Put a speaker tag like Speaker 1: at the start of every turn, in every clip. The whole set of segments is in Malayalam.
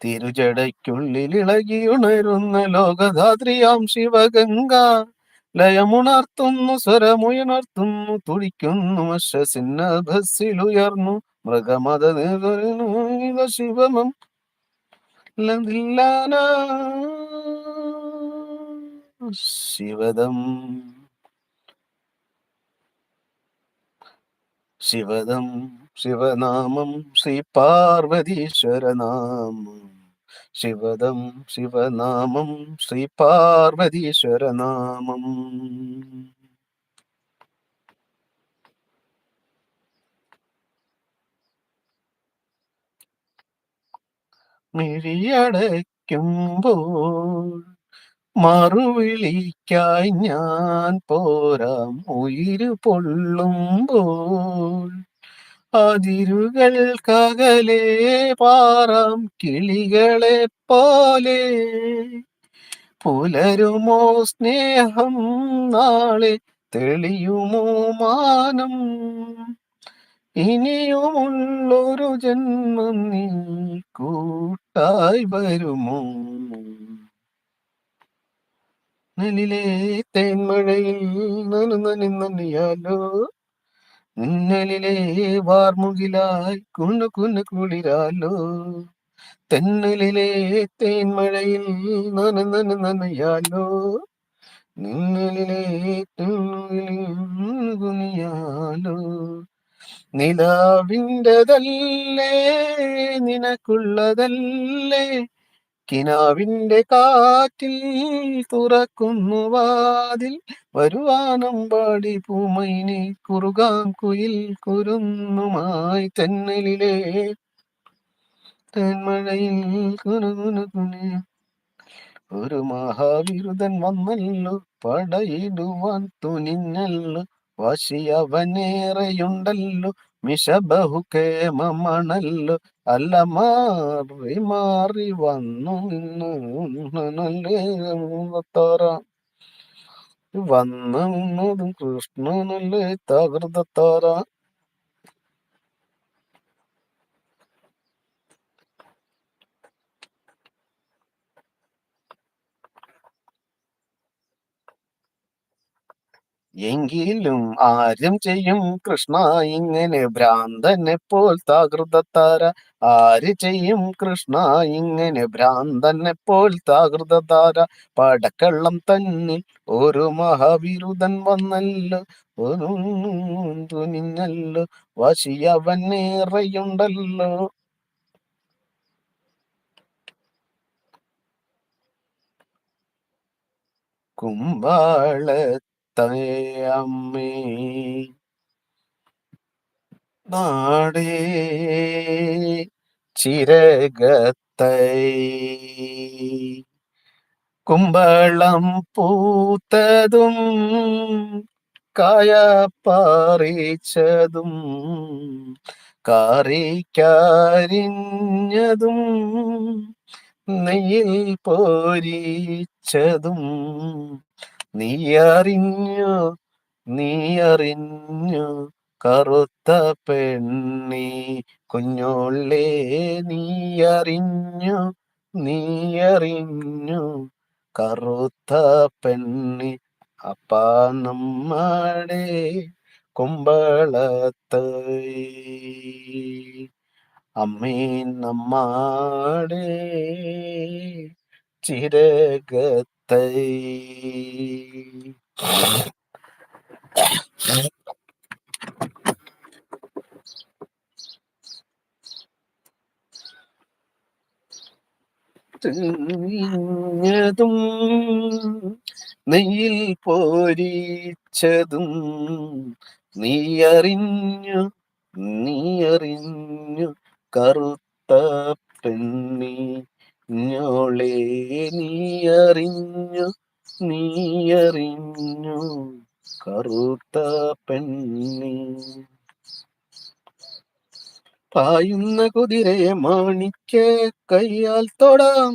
Speaker 1: തിരുജടയ്ക്കുള്ളിലിളകിയുണരുന്ന ലോകധാത്രിയാം ശിവഗംഗ ലയമുണർത്തുന്നു സ്വരമുയർത്തുന്നു തുടിക്കുന്നു അശ്വസിന്നഭസിലുയർന്നു മൃഗമത ശിവമം ലതില്ലാന ശിവദം ശിവദം ശിവനാമം ശ്രീ പാർവതീശ്വരനാമം ശിവദം ശിവനാമം ശ്രീ പാർവതീശ്വരനാമം. മിഴിയടയ്ക്കുമ്പോൾ മറുവിളിക്കായി ഞാൻ പോരാം. ഉയിരു പൊള്ളുമ്പോൾ അതിരുകൾക്കകലെ പാറാം കിളികളെ പോലെ. പുലരുമോ സ്നേഹം നാളെ തെളിയുമോ മാനം, ഇനിയുമുള്ളൊരു ജന്മം നീ കൂട്ടായി വരുമോ. നെല്ലിലെ തേന്മഴയിൽ നനയാലോ, മിന്നലിലെ വാർമുകിലായി കുണു കുണു കുളിരാലോ. തെന്നലിലെ തേന്മഴയിൽ നനയാലോ, മിന്നലിലെ കുനിയാലോ. നിലാവിൻ്റെതല്ലേ നിനക്കുള്ളതല്ലേ, കിനാവിന്റെ കാറ്റിൽ തുറക്കുന്നു വാതിൽ. വരുവാനം പാടി പൂമൈനി കുറുകാം കുയിൽ കുരുന്നുമായി. തെന്നലിലെ തെന്മഴയിൽ കുനുകുനുകുനി ഒരു മഹാവിരുദൻ വന്നല്ലോ, പടയിടുവാൻ തുനിഞ്ഞല്ലോ. വാശിയവനേറെയുണ്ടല്ലോ, മിശ ബഹുക്കേമമാണല്ലോ. അല്ല മാറി മാറി വന്നു നിന്നു വന്നു നിന്നതും കൃഷ്ണനല്ലേ തകൃതത്താര. എങ്കിലും ആരും ചെയ്യും കൃഷ്ണ ഇങ്ങനെ ഭ്രാന്തനെ പോൽ താകൃതത്താര. ആര് ചെയ്യും കൃഷ്ണ ഇങ്ങനെ ഭ്രാന്തനെ പോൽ താകൃതത്താര. പടക്കള്ളം തന്നിൽ ഒരു മഹാവിരുദൻ വന്നല്ലോ, ഒരു തുനിഞ്ഞല്ലോ. വാശിയവനേറെയുണ്ടല്ലോ. കുമ്പാളത്തമ്മേ നാടേ ചിരകത്തൈ കുമ്പളം പൂത്തതും കായ പറിച്ചതും കാറിക്കരിഞ്ഞതും നെയ്യിൽ പൊരിച്ചതും നീയറിഞ്ഞു നീയറിഞ്ഞു കറുത്ത പെണ്ണി കുഞ്ഞോളേ. നീയറിഞ്ഞു നീയറിഞ്ഞു കറുത്ത പെണ്ണി. അപ്പ നമ്മടെ കുമ്പളത്ത് അമ്മേ നമ്മടെ ചിരകത്തൈ. ും നെയ്യിൽ പൊരിച്ചതും നീയറിഞ്ഞു നീയറിഞ്ഞു കറുത്ത പെണ്ണി ഞോളെ. നീയറിഞ്ഞു നീയറിഞ്ഞു കറുത്ത പെണ്ണി. പായുന്ന കുതിരയെ മാണിക്യ കയ്യാൽ തൊടാം,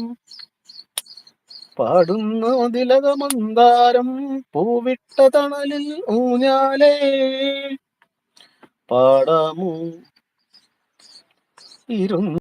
Speaker 1: പാടുന്ന തിലകമന്ദാരം പൂവിട്ട തണലിൽ ഊഞ്ഞാലേ. പാടാമോ ഇരുന്നു